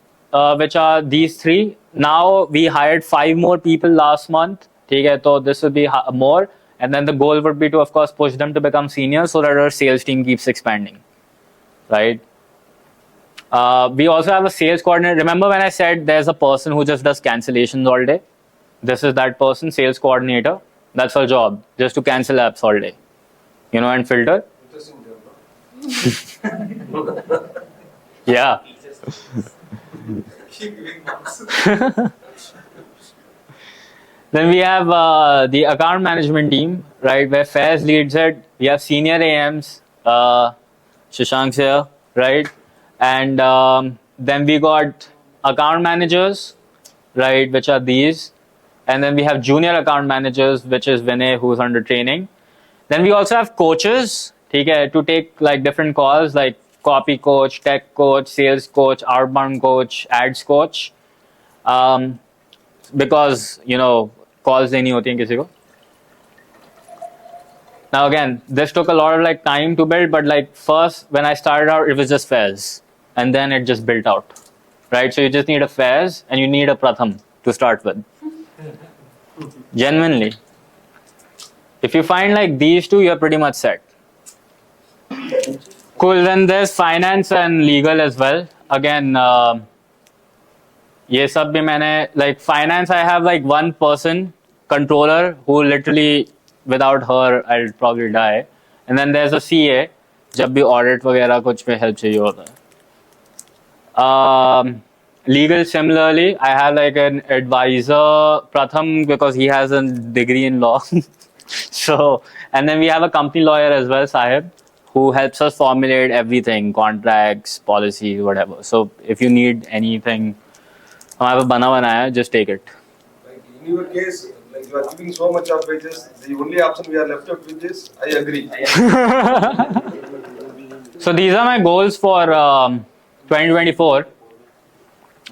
which are these 3. Now we hired 5 more people last month. Okay? So this will be more. And then the goal would be to, of course, push them to become seniors so that our sales team keeps expanding. Right? We also have a sales coordinator. Remember when I said there's a person who just does cancellations all day? This is that person, sales coordinator. That's her job, just to cancel apps all day. And filter. Interesting job, no? Yeah. Keep giving marks. Then we have the account management team, right, where Faiz leads it. We have senior AMs, Shashank's here, right? And then we got account managers, right, which are these. And then we have junior account managers, which is Vinay, who's under training. Then we also have coaches, okay, to take like different calls, like copy coach, tech coach, sales coach, outbound coach, ads coach. Because, you know, calls नहीं होती हैं किसी को. Now again, this took a lot of like time to build, but like first when I started out, it was just Faiz, and then it just built out, right? So you just need a Faiz and you need a Pratham to start with. Genuinely, if you find like these two, you're pretty much set. Cool. Then there's finance and legal as well. Again, ये सब भी मैंने like finance. I have like one person controller who literally without her I'll probably die. And then there's a CA. जब भी audit वगैरह कुछ में help चाहिए होता है. Legal similarly, I have like an advisor Pratham because he has a degree in law. So, and then we have a company lawyer as well, Sahib, who helps us formulate everything, contracts, policies, whatever. So if you need anything, हमारे पास बना बनाया है, just take it. Like in your case, like you are giving so much of wages, the only option we are left with is I agree. So these are my goals for 2024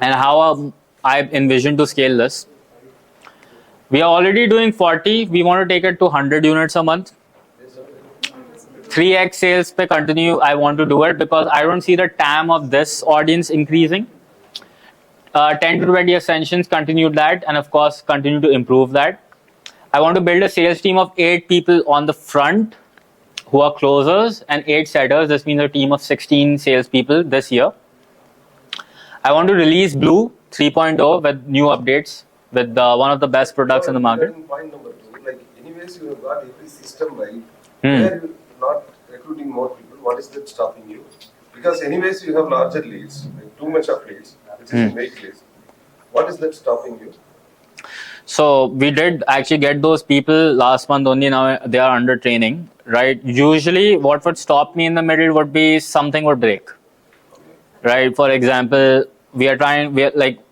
and how I envision to scale this. We are already doing 40. We want to take it to 100 units a month. 3x sales pe continue. I want to do it because I don't see the TAM of this audience increasing. 10 to 20 ascensions, continue that, and of course continue to improve that. I want to build a sales team of 8 people on the front who are closers and 8 setters. This means a team of 16 salespeople this year. I want to release Blue 3.0 with new updates with one of the best products in the market. Point number 2, like anyways you have got every system right. Why are you not recruiting more people? What is that stopping you? Because anyways you have larger leads, like too much of leads, which is make leads. What is that stopping you? So we did actually get those people last month only. Now they are under training, right? Usually what would stop me in the middle would be something would break, right? For example, we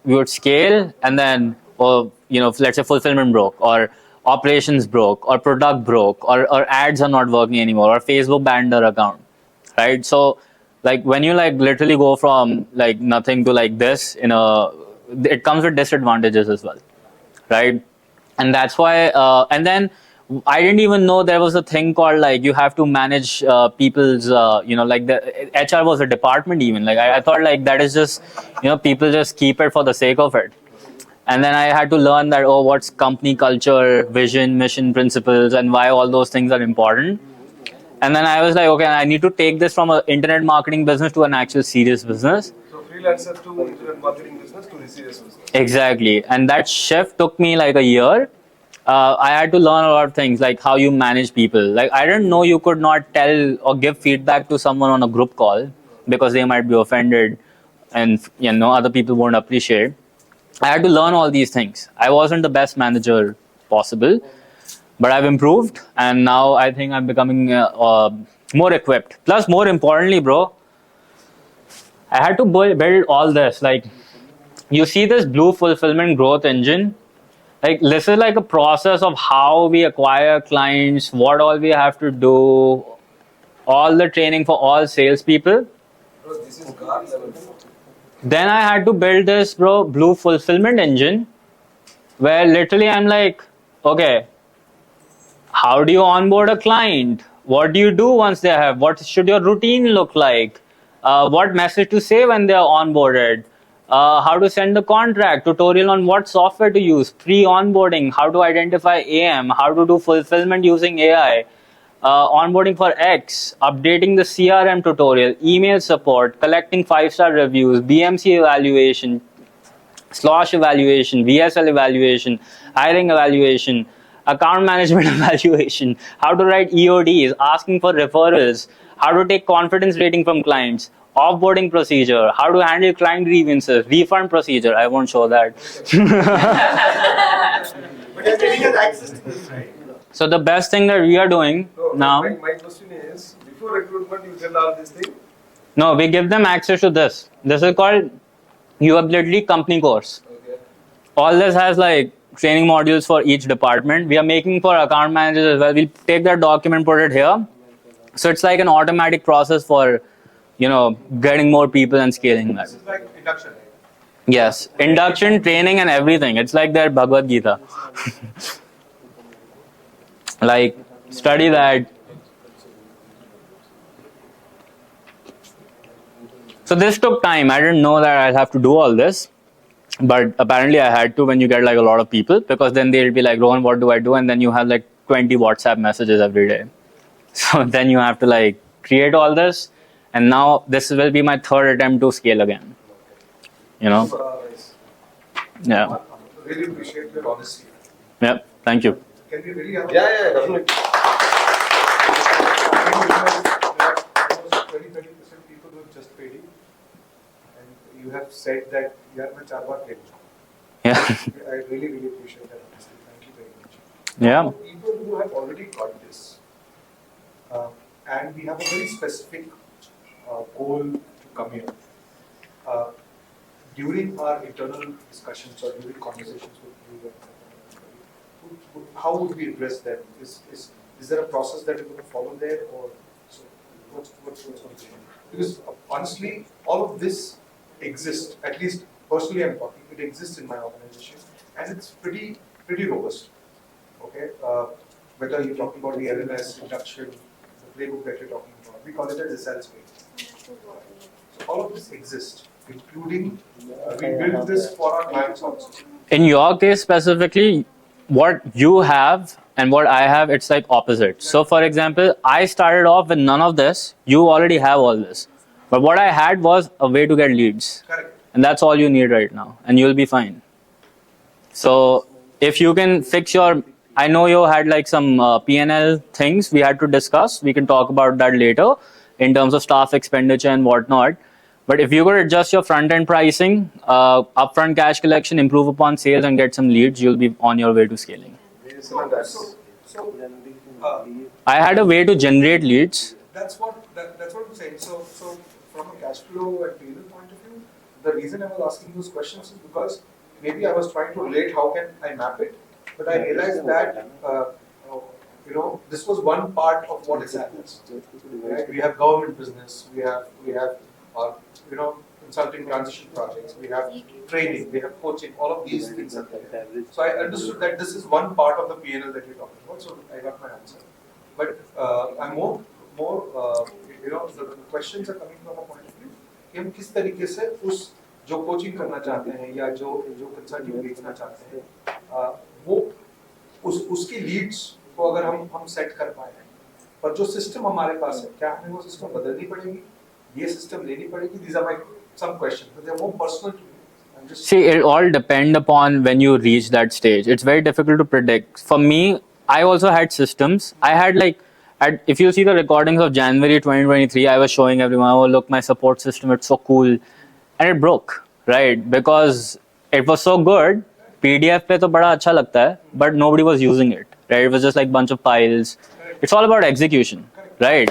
would scale and then, or you know, let's say fulfillment broke or operations broke or product broke or ads are not working anymore or Facebook banned our account, right? So like when you like literally go from like nothing to like this, it comes with disadvantages as well, right? And that's why, and then I didn't even know there was a thing called like you have to manage people's, like the HR was a department even. Like I thought like that is just, people just keep it for the sake of it. And then I had to learn that, what's company culture, vision, mission, principles, and why all those things are important. And then I was like, okay, I need to take this from an internet marketing business to an actual serious business. So freelancer to internet marketing business to the serious business. Exactly. And that shift took me like a year. I had to learn a lot of things, like how you manage people. Like I didn't know you could not tell or give feedback to someone on a group call because they might be offended and other people won't appreciate. I had to learn all these things. I wasn't the best manager possible, but I've improved and now I think I'm becoming more equipped. Plus, more importantly, bro, I had to build all this. Like, you see this Blue Fulfillment Growth Engine? Like, this is like a process of how we acquire clients, what all we have to do, all the training for all salespeople. Bro, this is God level. Then I had to build this, Blue Fulfillment Engine, where literally I'm like, okay, how do you onboard a client? What do you do once they have? What should your routine look like? What message to say when they are onboarded? How to send the contract, tutorial on what software to use, pre-onboarding, how to identify AM, how to do fulfillment using AI, onboarding for X, updating the CRM tutorial, email support, collecting 5-star reviews, BMC evaluation, Slosh evaluation, VSL evaluation, hiring evaluation, account management evaluation, how to write EODs, asking for referrals, how to take confidence rating from clients, offboarding procedure, how to handle client grievances, refund procedure. I won't show that. But are getting us access to this, right? So the best thing that we are doing No, now, my question is, before recruitment, you tell all these things. no, we give them access to this. This is called usability company course. Okay. All this has like training modules for each department. We are making for account managers as well. We'll take that document, put it here. So it's like an automatic process for, getting more people and scaling that. This is like induction, right? Yes, induction, training, and everything. It's like their Bhagavad Gita. Like, study that. So this took time. I didn't know that I'd have to do all this. But apparently I had to when you get like a lot of people, because then they'll be like, Rohan, what do I do? And then you have like 20 WhatsApp messages every day. So then you have to like create all this. And now this will be my third attempt to scale again. Yeah. Really appreciate your honesty. Yeah. Thank you. Can we really have Yeah, definitely. almost 20-30% people who have just paid you, and you have said that you are my charwa player. Yeah. I really appreciate that honesty. Thank you very much. Yeah. For people who have already got this, and we have a very specific goal to come here. During our internal discussions or during conversations with you, how would we address that? Is there a process that you're going to follow there, or so what's going to be? Because honestly, all of this exists. At least personally, I'm talking. It exists in my organization, and it's pretty robust. Okay, whether you're talking about the LMS induction, the playbook that you're talking about, we call it as a sales page. So all of this exists, including we build this for our clients also. In your case specifically, what you have and what I have, it's like opposite. So for example, I started off with none of this. You already have all this. But what I had was a way to get leads. Correct. And that's all you need right now. And you'll be fine. So if you can fix your, I know you had like some P&L things we had to discuss. We can talk about that later in terms of staff expenditure and whatnot. But if you could adjust your front-end pricing, upfront cash collection, improve upon sales and get some leads, you'll be on your way to scaling. I had a way to generate leads. That's what I'm saying. So from a cash flow and P&L point of view, the reason I was asking those questions is because maybe I was trying to relate how can I map it, but I realized that this was one part of what is happening. Right? We have government business, we have consulting transition projects, we have training, we have coaching, all of these things are there. So I understood that this is one part of the P&L that you're talking about, so I got my answer. But I'm more the questions are coming from a point of view कि हम किस तरीके से उस जो coaching करना चाहते हैं या जो कंसल्टिंग बेचना चाहते हैं वो उसकी लीड्स को अगर हम सेट कर पाए, पर जो सिस्टम हमारे पास है क्या हमें वो सिस्टम बदलनी पड़ेगी, ये सिस्टम लेनी पड़ेगी? These are my some questions, but they're more personal to me. See, it all depends upon when you reach that stage. It's very difficult to predict. For me, I also had systems. I had like, if you see the recordings of January 2023, I was showing everyone, oh look, my support system, it's so cool. And it broke, right? Because it was so good, PDF pe to bada acha lagta hai, but nobody was using it, right? It was just like bunch of files. It's all about execution, right?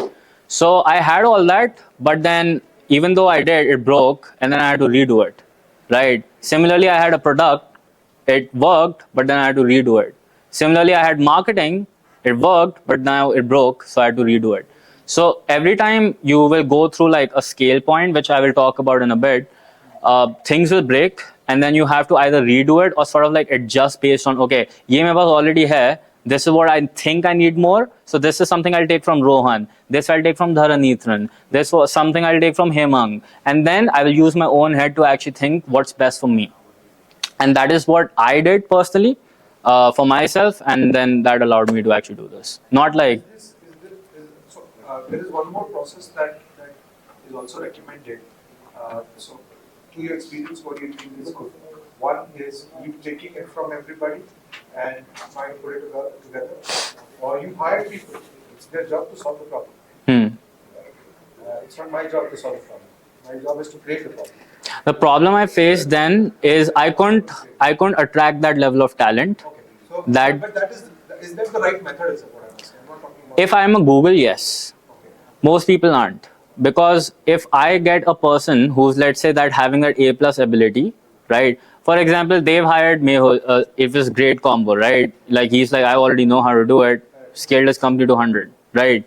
So I had all that, but then even though I did, it broke and then I had to redo it, right? Similarly, I had a product, it worked, but then I had to redo it. Similarly, I had marketing, it worked, but now it broke, so I had to redo it. So every time you will go through like a scale point, which I will talk about in a bit, things will break, and then you have to either redo it or sort of like adjust based on, okay, ye mere paas already hai, this is what I think I need more, so this is something I'll take from Rohan, this I'll take from Dharanithran, this was something I'll take from Hemang, and then I will use my own head to actually think what's best for me. And that is what I did personally for myself, and then that allowed me to actually do this. Not like... there is one more process that is also recommended. So to your experience, what you think is good? One is you taking it from everybody and trying to put it together, or you hire people. It's their job to solve the problem. It's not my job to solve the problem. My job is to create the problem. The problem I faced then is I couldn't attract that level of talent. Okay. So That But is that the right method? Is what I'm asking. I'm not talking about. if I'm a Google, yes. Okay. Most people aren't. Because if I get a person who's, let's say, that having that A plus ability, right? For example, they've hired Mehul, if it's great combo, right? Like he's like, I already know how to do it, scaled his company to 100, right?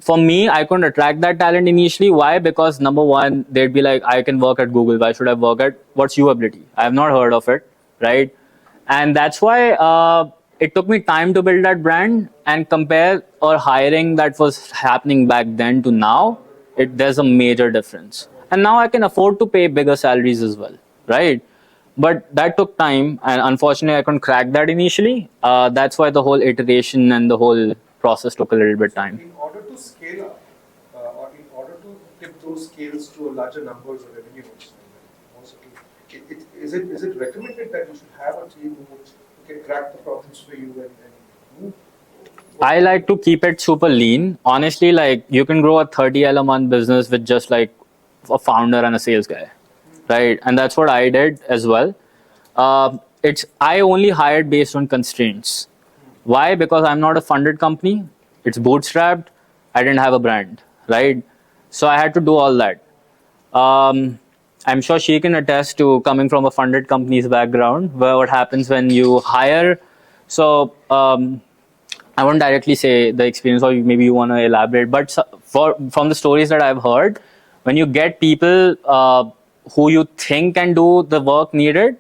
For me, I couldn't attract that talent initially. Why? Because number one, they'd be like, I can work at Google. Why should I work at, what's your ability? I have not heard of it, right? And that's why it took me time to build that brand and compare or hiring that was happening back then to now. There's a major difference. And now I can afford to pay bigger salaries as well, right? But that took time, and unfortunately, I couldn't crack that initially. That's why the whole iteration and the whole process took a little bit time. In order to scale up, or in order to tip those scales to a larger numbers of revenues, is it recommended that you should have a team who can crack the problems for you and move? I like to keep it super lean. Honestly, like you can grow a 30L a month business with just like a founder and a sales guy, right? And that's what I did as well. I only hired based on constraints. Why? Because I'm not a funded company. It's bootstrapped. I didn't have a brand, right? So I had to do all that. I'm sure she can attest to coming from a funded company's background, where what happens when you hire. So I won't directly say the experience, or maybe you want to elaborate. But from the stories that I've heard, when you get people who you think can do the work needed,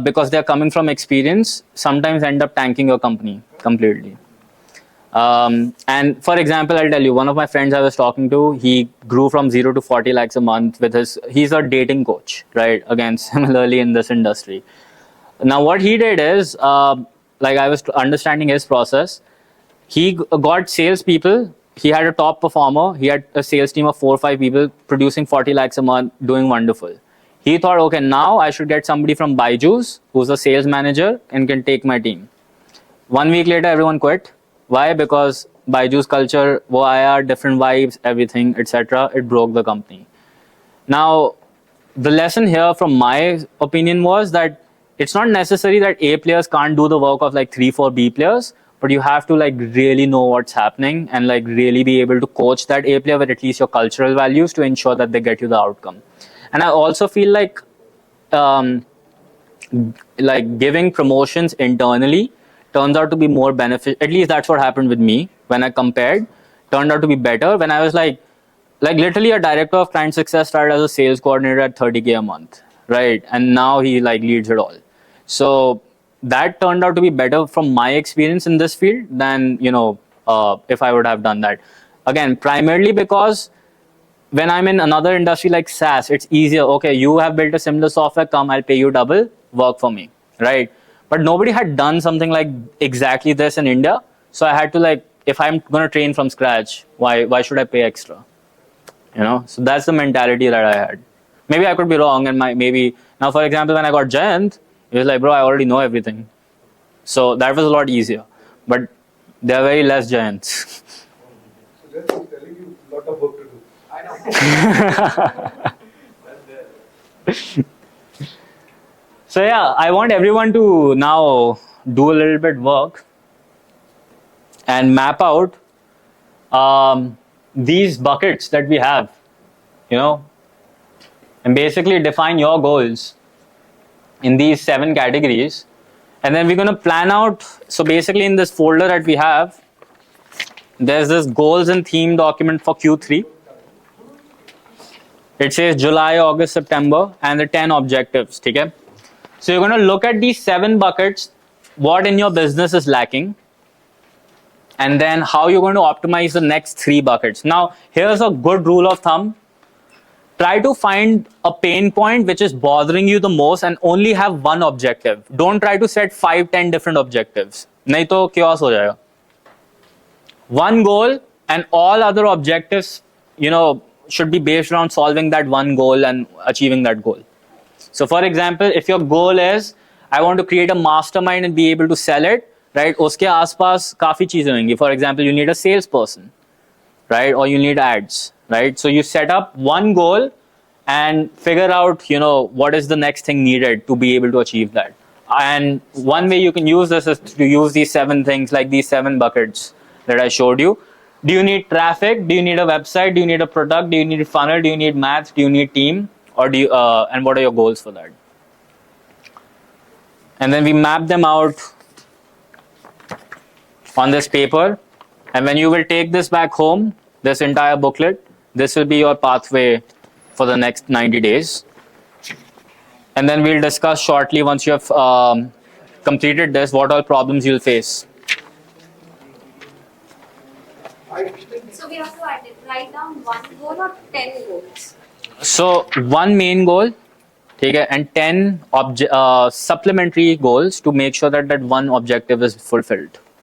because they're coming from experience, sometimes end up tanking your company completely. And for example, I'll tell you, one of my friends I was talking to, he grew from 0 to 40 lakhs a month with he's a dating coach, right? Again, similarly in this industry. Now, what he did is, like I was understanding his process, he got salespeople. He had a top performer. He had a sales team of 4 or 5 people producing 40 lakhs a month, doing wonderful. He thought, okay, now I should get somebody from Byju's who's a sales manager and can take my team. 1 week later, everyone quit. Why? Because Byju's culture, wo aaya, different vibes, everything, etc. It broke the company. Now, the lesson here from my opinion was that it's not necessary that A players can't do the work of like 3, 4 B players, but you have to like really know what's happening and like really be able to coach that A player with at least your cultural values to ensure that they get you the outcome. And I also feel like giving promotions internally turns out to be more beneficial. At least that's what happened with me when I compared. Turned out to be better when I was like literally a director of client success started as a sales coordinator at 30K a month, right? And now he like leads it all. So that turned out to be better from my experience in this field than, if I would have done that. Again, primarily because when I'm in another industry like SaaS, it's easier. Okay, you have built a similar software, come, I'll pay you double, work for me, right? But nobody had done something like exactly this in India. So I had to if I'm going to train from scratch, why should I pay extra? So that's the mentality that I had. Maybe I could be wrong, and now, for example, when I got Jayant, he was like, bro, I already know everything. So that was a lot easier. But there are very less Jayants. So that's telling you a lot of work to do. I know. So yeah, I want everyone to now do a little bit work and map out these buckets that we have, and basically define your goals in these 7 categories. And then we're going to plan out. So basically in this folder that we have, there's this goals and theme document for Q3. It says July, August, September, and the 10 objectives. Okay? So you're going to look at these 7 buckets, what in your business is lacking, and then how you're going to optimize the next 3 buckets. Now, here's a good rule of thumb. Try to find a pain point which is bothering you the most and only have one objective. Don't try to set 5, 10 different objectives. Nahi to chaos ho jayega. One goal and all other objectives, should be based around solving that one goal and achieving that goal. So for example, if your goal is, I want to create a mastermind and be able to sell it, right? Uske aaspaas काफी चीजें होंगी. For example, you need a salesperson, right? Or you need ads, right? So you set up one goal and figure out, what is the next thing needed to be able to achieve that. And one way you can use this is to use these 7 things, like these 7 buckets that I showed you. Do you need traffic? Do you need a website? Do you need a product? Do you need a funnel? Do you need math? Do you need team? Or do you, and what are your goals for that? And then we map them out on this paper. And when you will take this back home, this entire booklet, this will be your pathway for the next 90 days. And then we'll discuss shortly, once you have completed this, what all problems you'll face. So we have to write down one goal or 10 goals? So 1 main goal, okay, and 10 supplementary goals to make sure that that one objective is fulfilled.